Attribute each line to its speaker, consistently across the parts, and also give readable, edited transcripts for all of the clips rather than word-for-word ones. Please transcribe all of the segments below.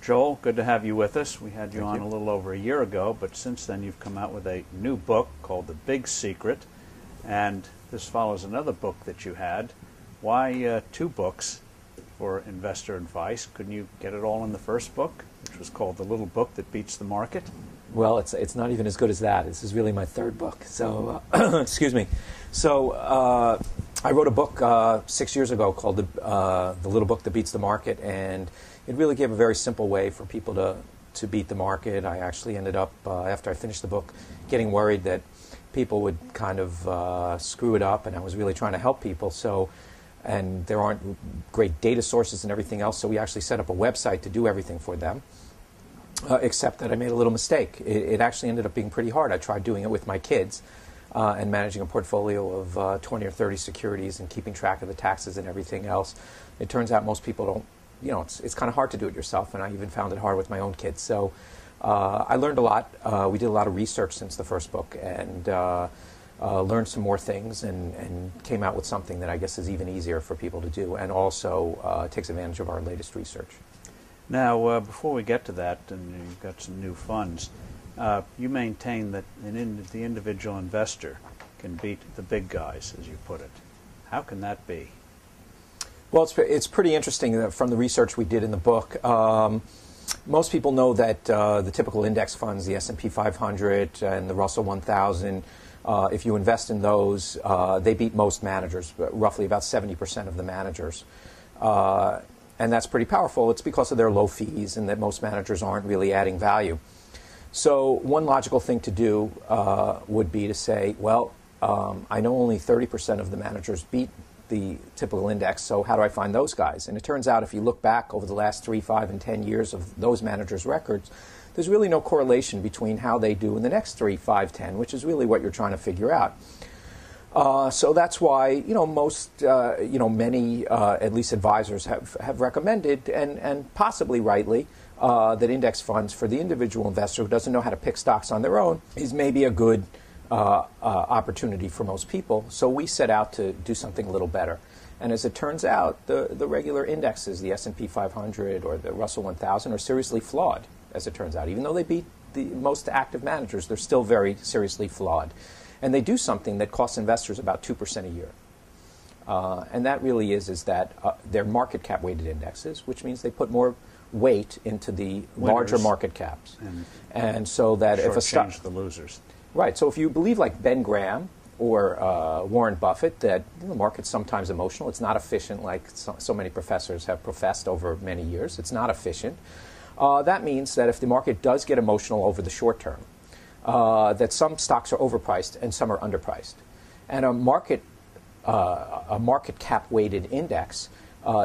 Speaker 1: Joel, good to have you with us. We had you on a little over a year ago, but since then you've come out with a new book called The Big Secret, and this follows another book that you had. Why two books for investor advice? Couldn't you get it all in the first book, which was called The Little Book That Beats the Market?
Speaker 2: Well, it's not even as good as that. This is really my third book. So, excuse me. So, I wrote a book 6 years ago called The Little Book That Beats the Market, and it really gave a very simple way for people to beat the market. I actually ended up, after I finished the book, getting worried that people would kind of screw it up, and I was really trying to help people. So, and there aren't great data sources and everything else, so we actually set up a website to do everything for them. Except that I made a little mistake. It actually ended up being pretty hard. I tried doing it with my kids and managing a portfolio of 20 or 30 securities and keeping track of the taxes and everything else. It turns out most people don't, it's kind of hard to do it yourself, and I even found it hard with my own kids. So I learned a lot. We did a lot of research since the first book and learned some more things and came out with something that I guess is even easier for people to do and also takes advantage of our latest research.
Speaker 1: Now, before we get to that, and you've got some new funds, you maintain that the individual investor can beat the big guys, as you put it. How can that be?
Speaker 2: Well, it's pretty interesting that from the research we did in the book. Most people know that the typical index funds, the S&P 500 and the Russell 1000, if you invest in those, they beat most managers, roughly about 70% of the managers. And that's pretty powerful. It's because of their low fees and that most managers aren't really adding value. So one logical thing to do would be to say, well, I know only 30% of the managers beat the typical index, so how do I find those guys? And it turns out if you look back over the last 3, 5, and 10 years of those managers' records, there's really no correlation between how they do in the next 3, 5, 10, which is really what you're trying to figure out. So that's why many at least advisors have recommended and possibly rightly that index funds for the individual investor who doesn't know how to pick stocks on their own is maybe a good opportunity for most people. So we set out to do something a little better. And as it turns out, the regular indexes, the S&P 500 or the Russell 1000, are seriously flawed. As it turns out, even though they beat the most active managers, they're still very seriously flawed. And they do something that costs investors about 2% a year. And that really is that they're market cap weighted indexes, which means they put more weight into the larger market caps. And so that if a stock...
Speaker 1: the losers.
Speaker 2: Right. So if you believe like Ben Graham or Warren Buffett that the market's sometimes emotional, it's not efficient like so many professors have professed over many years. It's not efficient. That means that if the market does get emotional over the short term, that some stocks are overpriced and some are underpriced. And a market cap weighted index,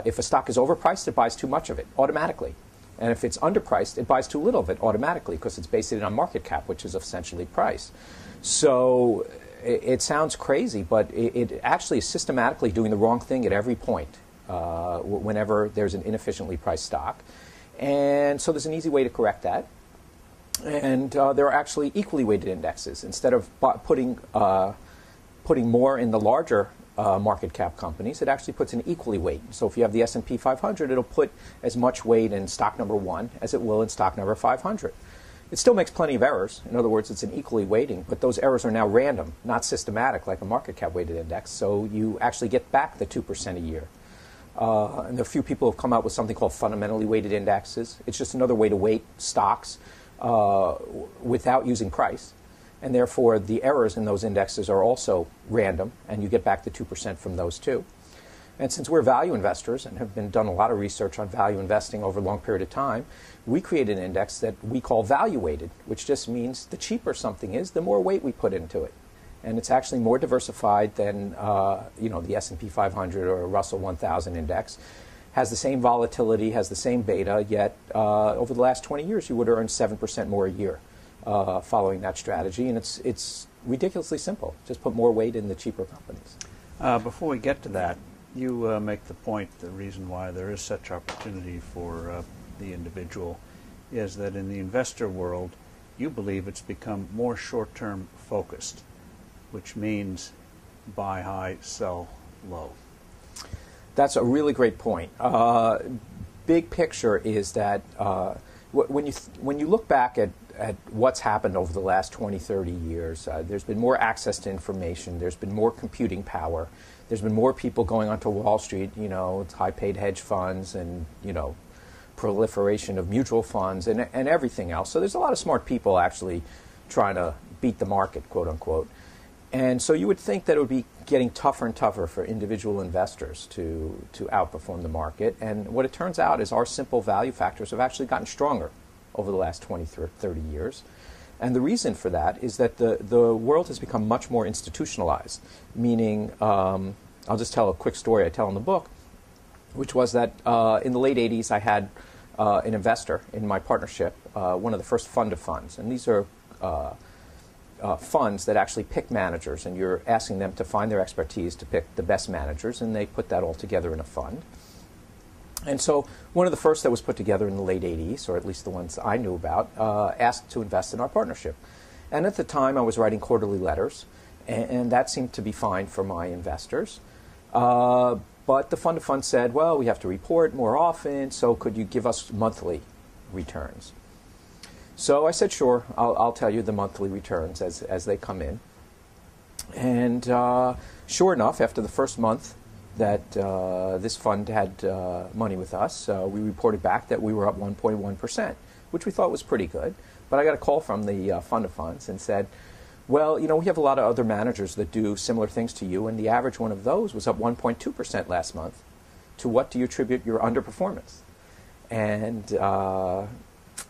Speaker 2: if a stock is overpriced, it buys too much of it automatically. And if it's underpriced, it buys too little of it automatically because it's based on market cap, which is essentially price. So it sounds crazy, but it actually is systematically doing the wrong thing at every point whenever there's an inefficiently priced stock. And so there's an easy way to correct that. And there are actually equally weighted indexes. Instead of putting more in the larger market cap companies, it actually puts an equally weight. So if you have the S&P 500, it'll put as much weight in stock number 1 as it will in stock number 500. It still makes plenty of errors. In other words, it's an equally weighting, but those errors are now random, not systematic like a market cap weighted index. So you actually get back the 2% a year. And a few people have come out with something called fundamentally weighted indexes. It's just another way to weight stocks without using price, and therefore the errors in those indexes are also random, and you get back the 2% from those too. And since we're value investors and have done a lot of research on value investing over a long period of time, we created an index that we call value weighted, which just means the cheaper something is, the more weight we put into it. And it's actually more diversified than the S&P 500 or Russell 1000 index. Has the same volatility, has the same beta, yet over the last 20 years you would earn 7% more a year following that strategy. And it's ridiculously simple. Just put more weight in the cheaper companies.
Speaker 1: Before we get to that, you make the point, the reason why there is such opportunity for the individual is that in the investor world, you believe it's become more short-term focused, which means buy high, sell low.
Speaker 2: That's a really great point. Big picture is that when you look back at what's happened over the last 20, 30 years, there's been more access to information, there's been more computing power, there's been more people going onto Wall Street, it's high-paid hedge funds and, proliferation of mutual funds and everything else. So there's a lot of smart people actually trying to beat the market, quote unquote. And so you would think that it would be getting tougher and tougher for individual investors to outperform the market. And what it turns out is our simple value factors have actually gotten stronger over the last 20, 30 years. And the reason for that is that the world has become much more institutionalized, meaning, I'll just tell a quick story I tell in the book, which was that in the late 80s I had an investor in my partnership, one of the first fund of funds. And these are funds that actually pick managers, and you're asking them to find their expertise to pick the best managers, and they put that all together in a fund. And so one of the first that was put together in the late 80s, or at least the ones I knew about, asked to invest in our partnership. And at the time I was writing quarterly letters, and that seemed to be fine for my investors. But the fund of funds said, well, we have to report more often, so could you give us monthly returns? So I said, sure, I'll tell you the monthly returns as they come in. And sure enough, after the first month that this fund had money with us, we reported back that we were up 1.1%, which we thought was pretty good. But I got a call from the fund of funds and said, well, we have a lot of other managers that do similar things to you, and the average one of those was up 1.2% last month. To what do you attribute your underperformance? And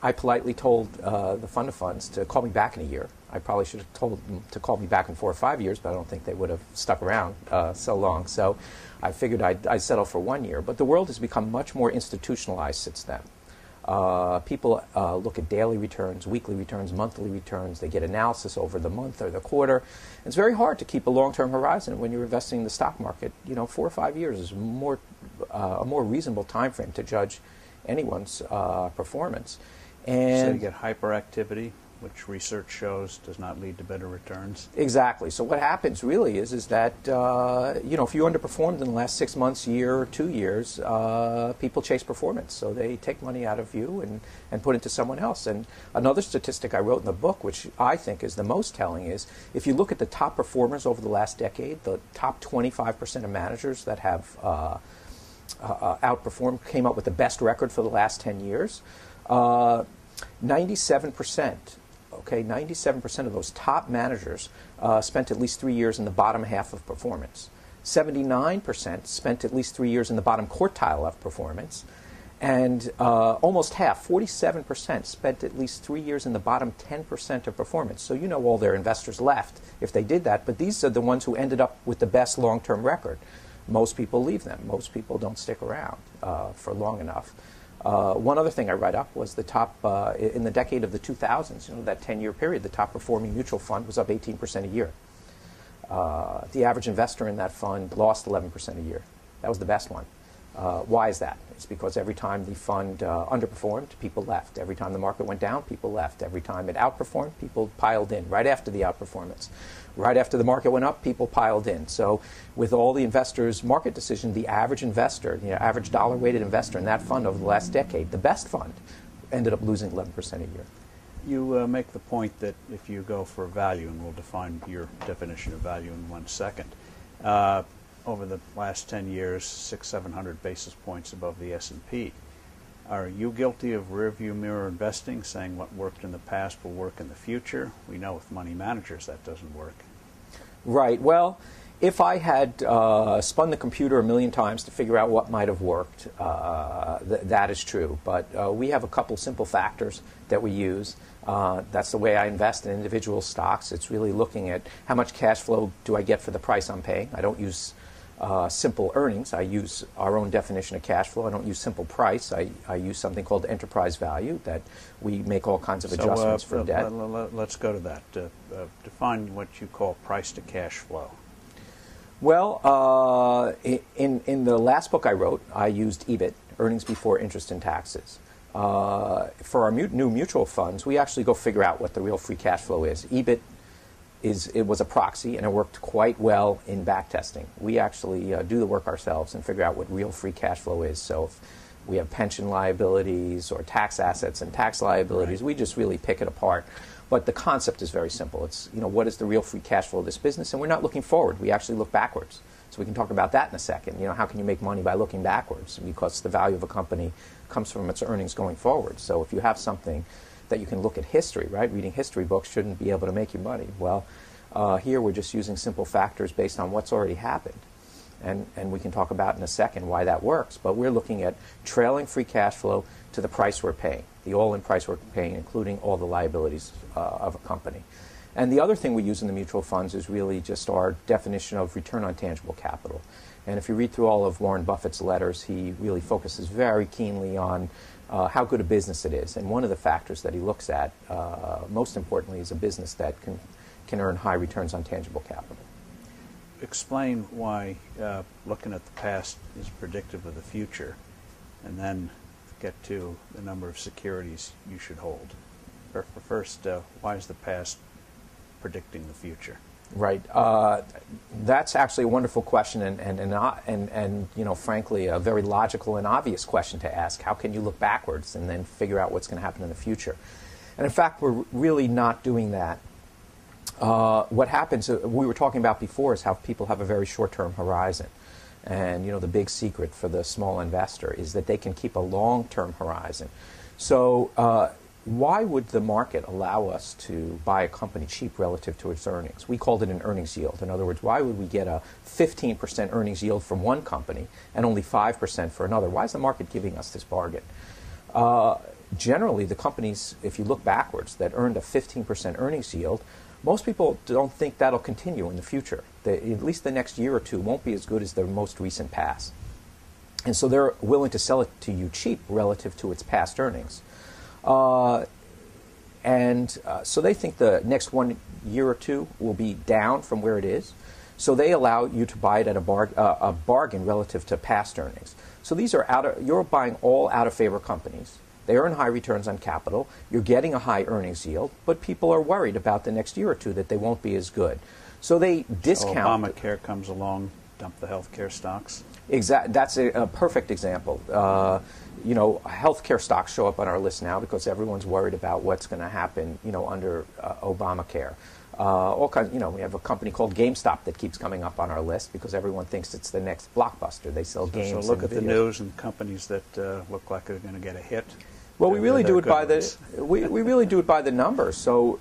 Speaker 2: I politely told the fund of funds to call me back in a year. I probably should have told them to call me back in 4 or 5 years, but I don't think they would have stuck around so long. So I figured I'd settle for 1 year. But the world has become much more institutionalized since then. People look at daily returns, weekly returns, monthly returns. They get analysis over the month or the quarter. It's very hard to keep a long-term horizon when you're investing in the stock market. 4 or 5 years is a more reasonable time frame to judge anyone's performance. And
Speaker 1: so you get hyperactivity, which research shows does not lead to better returns.
Speaker 2: Exactly. So what happens really is that if you underperformed in the last 6 months, year, or 2 years, people chase performance. So they take money out of you and put it to someone else. And another statistic I wrote in the book, which I think is the most telling, is if you look at the top performers over the last decade, the top 25% of managers that have outperformed, came up with the best record for the last 10 years. 97%. Okay, 97% of those top managers spent at least 3 years in the bottom half of performance. 79% spent at least 3 years in the bottom quartile of performance. And almost half, 47%, spent at least 3 years in the bottom 10% of performance. So all their investors left if they did that. But these are the ones who ended up with the best long-term record. Most people leave them. Most people don't stick around for long enough. One other thing I write up was the top, in the decade of the 2000s, that 10-year period, the top performing mutual fund was up 18% a year. The average investor in that fund lost 11% a year. That was the best one. Why is that? It's because every time the fund underperformed, people left. Every time the market went down, people left. Every time it outperformed, people piled in right after the outperformance. Right after the market went up, people piled in. So with all the investors' market decision, the average investor, average dollar-weighted investor in that fund over the last decade, the best fund, ended up losing 11% a year.
Speaker 1: You make the point that if you go for value, and we'll define your definition of value in 1 second, over the last 10 years, 600-700 basis points above the S&P. Are you guilty of rearview mirror investing, saying what worked in the past will work in the future? We know with money managers that doesn't work.
Speaker 2: Right. Well, if I had spun the computer a million times to figure out what might have worked, that is true. But we have a couple simple factors that we use. That's the way I invest in individual stocks. It's really looking at how much cash flow do I get for the price I'm paying. I don't use simple earnings. I use our own definition of cash flow. I don't use simple price. I use something called enterprise value, that we make all kinds of adjustments for debt.
Speaker 1: Let's go to that. Define what you call price to cash flow.
Speaker 2: Well, in the last book I wrote, I used EBIT, earnings before interest and taxes. For our new mutual funds, we actually go figure out what the real free cash flow is. EBIT it was a proxy, and it worked quite well in back testing. We actually do the work ourselves and figure out what real free cash flow is. So we have pension liabilities or tax assets and tax liabilities.
Speaker 1: Right.
Speaker 2: We just really pick it apart. But the concept is very simple. It's, what is the real free cash flow of this business? And we're not looking forward. We actually look backwards. So we can talk about that in a second. How can you make money by looking backwards? Because the value of a company comes from its earnings going forward. So if you have something that you can look at history, right? Reading history books shouldn't be able to make you money. Well, here we're just using simple factors based on what's already happened. And we can talk about in a second why that works. But we're looking at trailing free cash flow to the price we're paying, the all-in price we're paying, including all the liabilities of a company. And the other thing we use in the mutual funds is really just our definition of return on tangible capital. And if you read through all of Warren Buffett's letters, he really focuses very keenly on how good a business it is. And one of the factors that he looks at, most importantly, is a business that can earn high returns on tangible capital.
Speaker 1: Explain why looking at the past is predictive of the future, and then get to the number of securities you should hold. First, why is the past predicting the future?
Speaker 2: Right. That's actually a wonderful question, and frankly, a very logical and obvious question to ask. How can you look backwards and then figure out what's going to happen in the future? And in fact, we're really not doing that. What happens, we were talking about before, is how people have a very short-term horizon. And, the big secret for the small investor is that they can keep a long-term horizon. So why would the market allow us to buy a company cheap relative to its earnings? We called it an earnings yield. In other words, why would we get a 15% earnings yield from one company and only 5% for another? Why is the market giving us this bargain? Generally, the companies, if you look backwards, that earned a 15% earnings yield, most people don't think that'll continue in the future. At least the next year or two won't be as good as their most recent past. And so they're willing to sell it to you cheap relative to its past earnings. So they think the next 1 year or two will be down from where it is. So they allow you to buy it at a bargain relative to past earnings. So these are you're buying all out-of-favor companies. They earn high returns on capital. You're getting a high earnings yield, but people are worried about the next year or two that they won't be as good. So they discount.
Speaker 1: So Obamacare comes along, dump the healthcare stocks.
Speaker 2: That's a perfect example. Healthcare stocks show up on our list now because everyone's worried about what's going to happen, under Obamacare. All kinds. We have a company called GameStop that keeps coming up on our list because everyone thinks it's the next Blockbuster. They sell games.
Speaker 1: So look
Speaker 2: and
Speaker 1: at the news and companies that look like they're going to get a hit.
Speaker 2: Well, we really do it by we really do it by the numbers. So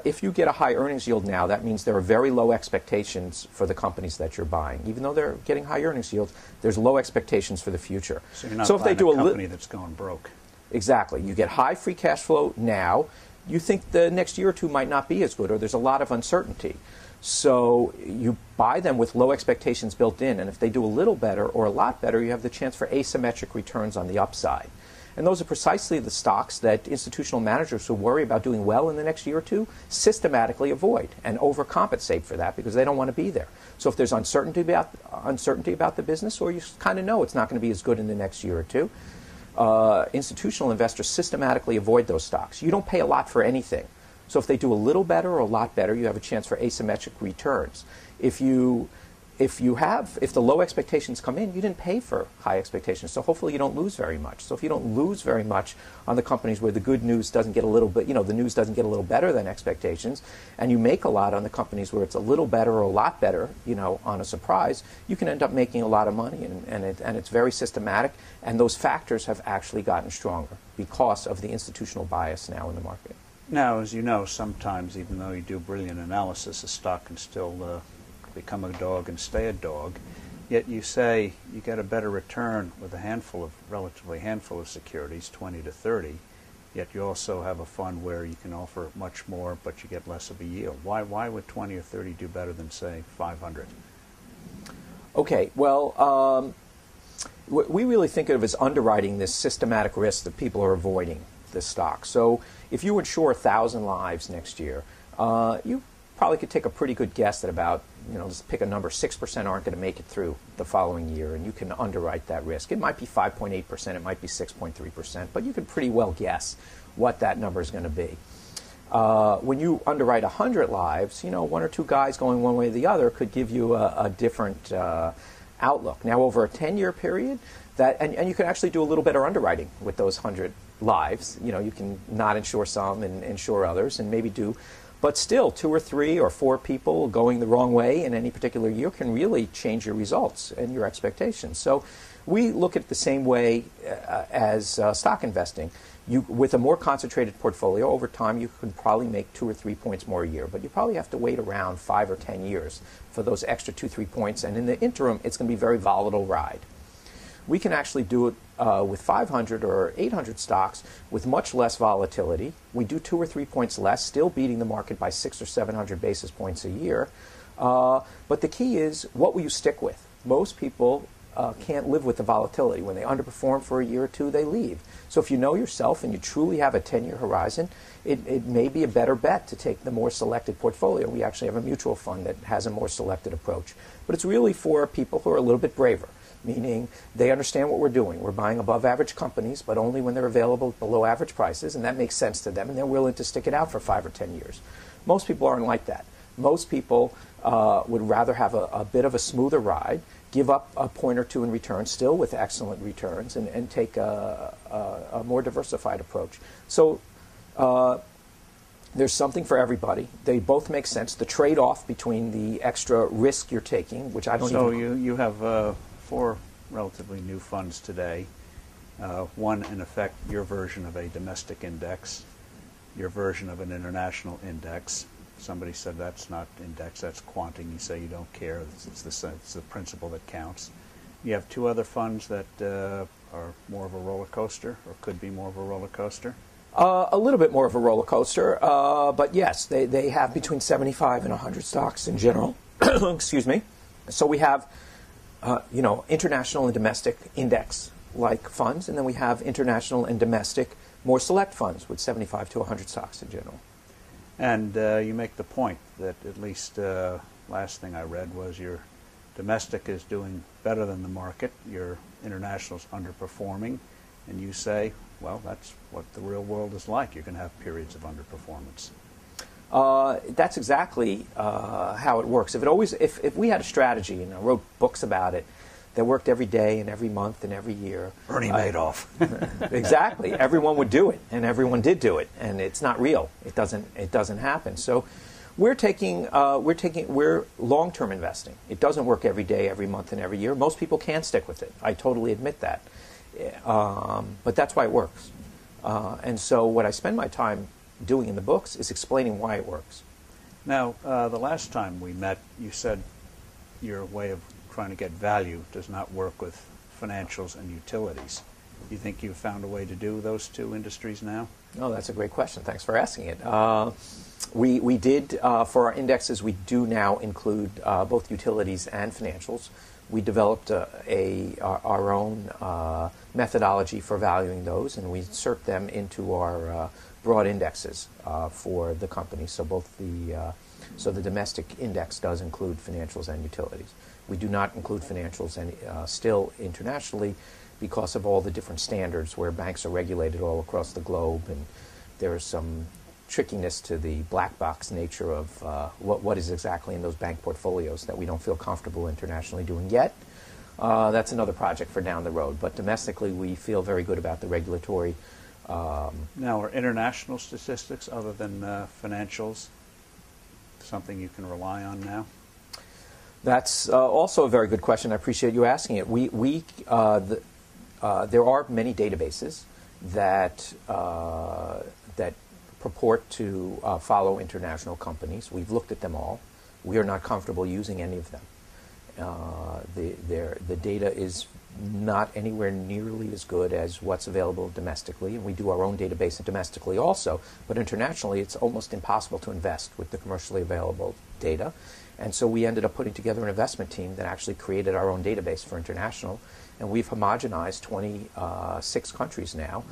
Speaker 2: if you get a high earnings yield now, that means there are very low expectations for the companies that you're buying. Even though they're getting high earnings yields, there's low expectations for the future.
Speaker 1: So you're not buying a company that's going broke.
Speaker 2: Exactly. You get high free cash flow now. You think the next year or two might not be as good, or there's a lot of uncertainty. So you buy them with low expectations built in, and if they do a little better or a lot better, you have the chance for asymmetric returns on the upside. And those are precisely the stocks that institutional managers who worry about doing well in the next year or two systematically avoid and overcompensate for that because they don't want to be there. So if there's uncertainty about the business, or you kind of know it's not going to be as good in the next year or two, institutional investors systematically avoid those stocks. You don't pay a lot for anything. So if they do a little better or a lot better, you have a chance for asymmetric returns. If the low expectations come in, you didn't pay for high expectations. So hopefully you don't lose very much. So if you don't lose very much on the companies where the good news doesn't get a little bit, the news doesn't get a little better than expectations, and you make a lot on the companies where it's a little better or a lot better, on a surprise, you can end up making a lot of money. And it's very systematic. And those factors have actually gotten stronger because of the institutional bias now in the market.
Speaker 1: Now, as you know, sometimes even though you do brilliant analysis, a stock can still become a dog and stay a dog. Yet you say you get a better return with relatively handful of securities, 20 to 30. Yet you also have a fund where you can offer much more, but you get less of a yield. Why would 20 or 30 do better than, say, 500?
Speaker 2: Okay, well, we really think of it as underwriting this systematic risk that people are avoiding this stock. So if you insure 1,000 lives next year, you probably could take a pretty good guess that about, just pick a number, 6% aren't going to make it through the following year, and you can underwrite that risk. It might be 5.8%, it might be 6.3%, but you can pretty well guess what that number is going to be. When you underwrite 100 lives, one or two guys going one way or the other could give you a different outlook. Now, over a 10-year period, and you can actually do a little better underwriting with those 100 lives. You can not insure some and insure others, and maybe do. But still, 2 or 3 or 4 people going the wrong way in any particular year can really change your results and your expectations. So we look at it the same way as stock investing. With a more concentrated portfolio, over time you can probably make 2 or 3 points more a year, but you probably have to wait around 5 or 10 years for those extra 2, 3 points, and in the interim, it's going to be a very volatile ride. We can actually do it with 500 or 800 stocks with much less volatility. We do 2 or 3 points less, still beating the market by 600 or 700 basis points a year. But the key is, what will you stick with? Most people can't live with the volatility. When they underperform for a year or two, they leave. So if you know yourself and you truly have a 10-year horizon, it may be a better bet to take the more selected portfolio. We actually have a mutual fund that has a more selected approach. But it's really for people who are a little bit braver, meaning they understand what we're doing. We're buying above average companies, but only when they're available at below average prices, and that makes sense to them, and they're willing to stick it out for 5 or 10 years. Most people aren't like that. Most people would rather have a bit of a smoother ride, give up a point or two in return, still with excellent returns, and take a more diversified approach. So there's something for everybody. They both make sense. The trade-off between the extra risk you're taking, which I don't
Speaker 1: So
Speaker 2: even...
Speaker 1: you have 4 relatively new funds today. One, in effect, your version of a domestic index, your version of an international index. Somebody said that's not index, that's quanting. You say you don't care. It's the principle that counts. You have 2 other funds that are more of a roller coaster, or could be more of a roller coaster.
Speaker 2: A little bit more of a roller coaster, but yes, they have between 75 and 100 stocks in general. Excuse me. So we have, international and domestic index-like funds, and then we have international and domestic more select funds with 75 to 100 stocks in general.
Speaker 1: And you make the point that, at least last thing I read was, your domestic is doing better than the market, your international is underperforming, and you say, well, that's what the real world is like. You're going to have periods of underperformance.
Speaker 2: That's exactly how it works. If we had a strategy, and I wrote books about it, that worked every day and every month and every year.
Speaker 1: Bernie Madoff.
Speaker 2: Exactly. Everyone would do it, and everyone did do it, and it's not real. It doesn't happen. So we're long-term investing. It doesn't work every day, every month, and every year. Most people can't stick with it. I totally admit that. But that's why it works. And so what I spend my time doing in the books is explaining why it works.
Speaker 1: Now, the last time we met, you said your way of trying to get value does not work with financials and utilities. Do you think you've found a way to do those 2 industries now?
Speaker 2: Oh, that's a great question. Thanks for asking it. We did, for our indexes, we do now include both utilities and financials. We developed our own methodology for valuing those, and we insert them into our broad indexes for the company. So the domestic index does include financials and utilities. We do not include financials still internationally because of all the different standards where banks are regulated all across the globe, and there's some trickiness to the black box nature of what is exactly in those bank portfolios that we don't feel comfortable internationally doing yet. That's another project for down the road. But domestically, we feel very good about the regulatory.
Speaker 1: Now, are international statistics, other than financials, something you can rely on now?
Speaker 2: That's also a very good question. I appreciate you asking it. There are many databases that purport to follow international companies. We've looked at them all. We are not comfortable using any of them. The data is not anywhere nearly as good as what's available domestically, and we do our own database domestically also, but internationally it's almost impossible to invest with the commercially available data. And so we ended up putting together an investment team that actually created our own database for international, and we've homogenized 26 countries now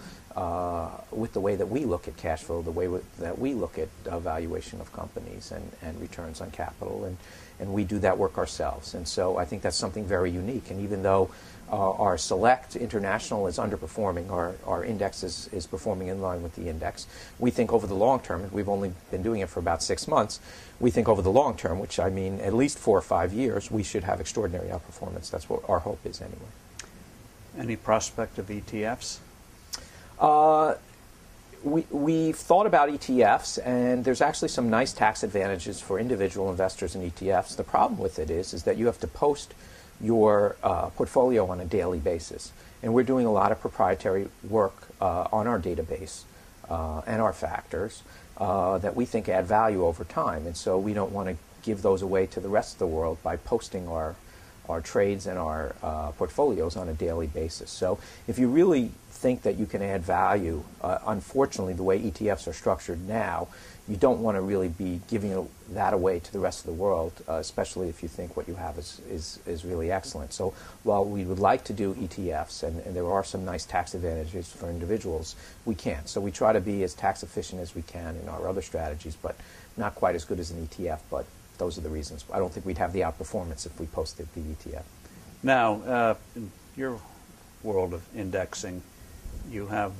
Speaker 2: with the way that we look at cash flow, the way that we look at valuation of companies and returns on capital, and we do that work ourselves. And so I think that's something very unique. And even though Our select international is underperforming. Our index is performing in line with the index. We think over the long term, and we've only been doing it for about 6 months, we think over the long term, which I mean at least 4 or 5 years, we should have extraordinary outperformance. That's what our hope is anyway.
Speaker 1: Any prospect of ETFs?
Speaker 2: We've thought about ETFs, and there's actually some nice tax advantages for individual investors in ETFs. The problem with it is that you have to post your portfolio on a daily basis. And we're doing a lot of proprietary work on our database and our factors that we think add value over time. And so we don't want to give those away to the rest of the world by posting our trades and our portfolios on a daily basis. So if you really think that you can add value, unfortunately, the way ETFs are structured now, you don't want to really be giving that away to the rest of the world, especially if you think what you have is really excellent. So while we would like to do ETFs, and there are some nice tax advantages for individuals, we can't. So we try to be as tax efficient as we can in our other strategies, but not quite as good as an ETF, but those are the reasons. I don't think we'd have the outperformance if we posted the ETF. Now,
Speaker 1: in your world of indexing, you have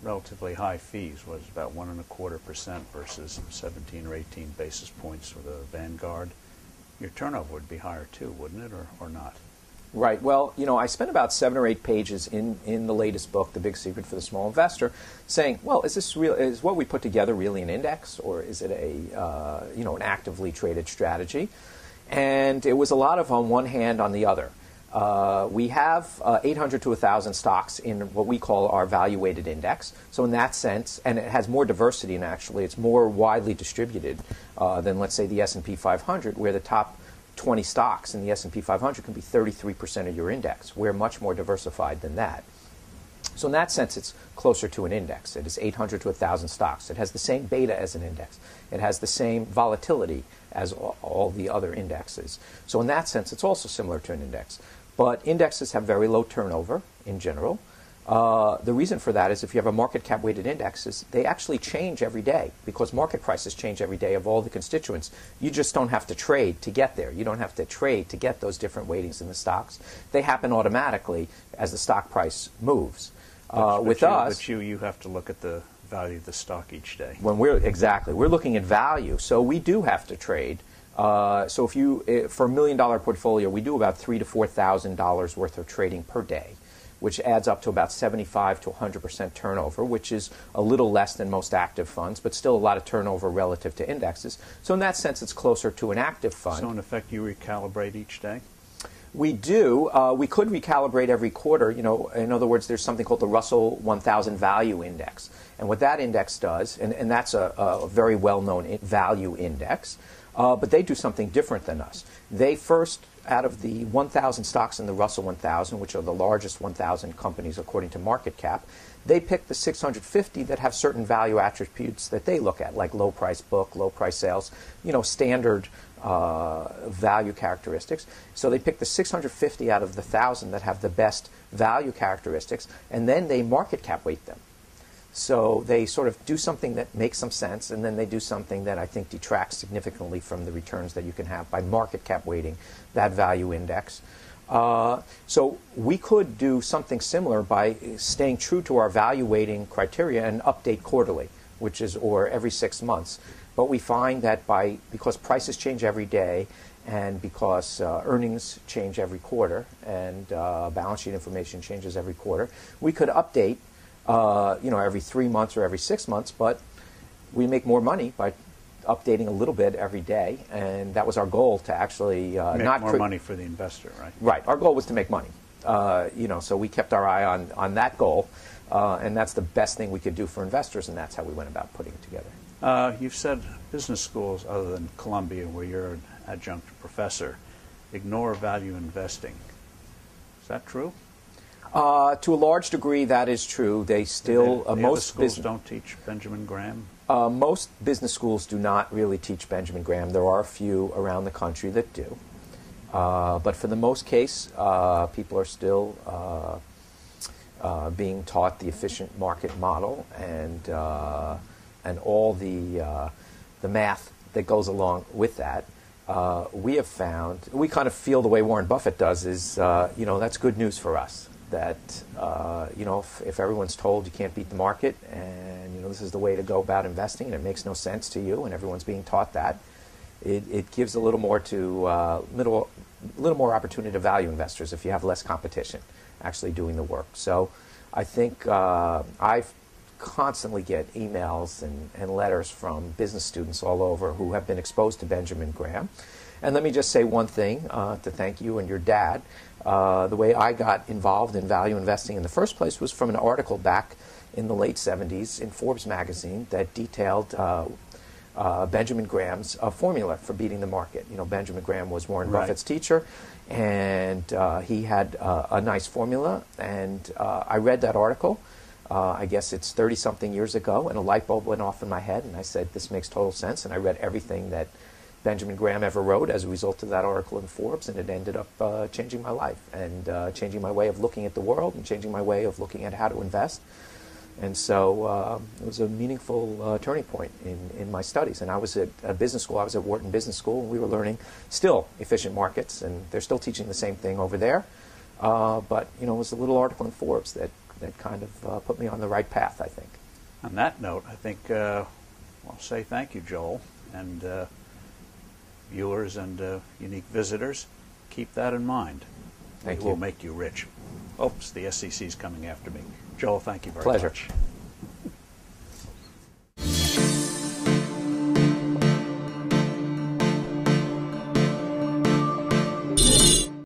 Speaker 1: relatively high fees, was about 1.25% versus 17 or 18 basis points for the Vanguard. Your turnover would be higher too, wouldn't it, or not?
Speaker 2: Right. Well, I spent about 7 or 8 pages in the latest book, The Big Secret for the Small Investor, saying, well, is what we put together really an index, or is it an actively traded strategy? And it was a lot of on one hand, on the other. We have 800 to 1,000 stocks in what we call our value-weighted index. So in that sense, and it has more diversity, and actually it's more widely distributed than, let's say, the S&P 500, where the top 20 stocks in the S&P 500 can be 33% of your index. We're much more diversified than that. So in that sense, it's closer to an index. It is 800 to 1,000 stocks. It has the same beta as an index. It has the same volatility as all the other indexes. So in that sense, it's also similar to an index. But indexes have very low turnover in general. The reason for that is if you have a market cap weighted indexes, they actually change every day because market prices change every day of all the constituents. You just don't have to trade to get there. You don't have to trade to get those different weightings in the stocks. They happen automatically as the stock price moves. But
Speaker 1: you have to look at the value of the stock each day.
Speaker 2: We're looking at value, so we do have to trade. So for $1 million portfolio, we do about $3,000 to $4,000 worth of trading per day, which adds up to about 75 to 100% turnover, which is a little less than most active funds, but still a lot of turnover relative to indexes. So in that sense, it's closer to an active fund.
Speaker 1: So in effect, you recalibrate each day?
Speaker 2: We do. We could recalibrate every quarter. In other words, there's something called the Russell 1000 Value Index. And what that index does, and that's a very well-known value index, but they do something different than us. They first, out of the 1,000 stocks in the Russell 1000, which are the largest 1,000 companies according to market cap, they pick the 650 that have certain value attributes that they look at, like low price book, low price sales, standard value characteristics. So they pick the 650 out of the 1,000 that have the best value characteristics, and then they market cap weight them. So they sort of do something that makes some sense, and then they do something that I think detracts significantly from the returns that you can have by market cap weighting that value index. So we could do something similar by staying true to our value weighting criteria and update quarterly, or every 6 months. But we find that because prices change every day, and because earnings change every quarter, and balance sheet information changes every quarter, we could update every 3 months or every 6 months, but we make more money by updating a little bit every day, and that was our goal, to actually
Speaker 1: make more money for the investor, right?
Speaker 2: Right. Our goal was to make money. So we kept our eye on that goal, and that's the best thing we could do for investors, and that's how we went about putting it together.
Speaker 1: You've said business schools other than Columbia, where you're an adjunct professor, ignore value investing. Is that true?
Speaker 2: To a large degree, that is true. They still
Speaker 1: most schools don't teach Benjamin Graham.
Speaker 2: Most business schools do not really teach Benjamin Graham. There are a few around the country that do, but for the most case, people are still being taught the efficient market model and all the math that goes along with that. we have found, we kind of feel the way Warren Buffett does is, that's good news for us. That, if everyone's told you can't beat the market and, this is the way to go about investing and it makes no sense to you and everyone's being taught that, it gives a little more to, little more opportunity to value investors if you have less competition actually doing the work. So I think I constantly get emails and letters from business students all over who have been exposed to Benjamin Graham. And let me just say one thing to thank you and your dad. The way I got involved in value investing in the first place was from an article back in the late 70s in Forbes magazine that detailed Benjamin Graham's formula for beating the market. Benjamin Graham was Warren Buffett's teacher, and he had a nice formula. And I read that article. I guess it's 30-something years ago, and a light bulb went off in my head, and I said, this makes total sense. And I read everything that Benjamin Graham ever wrote as a result of that article in Forbes, and it ended up changing my life and changing my way of looking at the world and changing my way of looking at how to invest. And so it was a meaningful turning point in my studies. And I was at a business school. I was at Wharton Business School, and we were learning still efficient markets, and they're still teaching the same thing over there. But it was a little article in Forbes that kind of put me on the right path, I think.
Speaker 1: On that note, I think I'll say thank you, Joel, and viewers and unique visitors. Keep that in mind.
Speaker 2: Thank you.
Speaker 1: It will make you rich. Oops, the SEC's coming after me. Joel, thank you very
Speaker 2: Pleasure.
Speaker 1: much.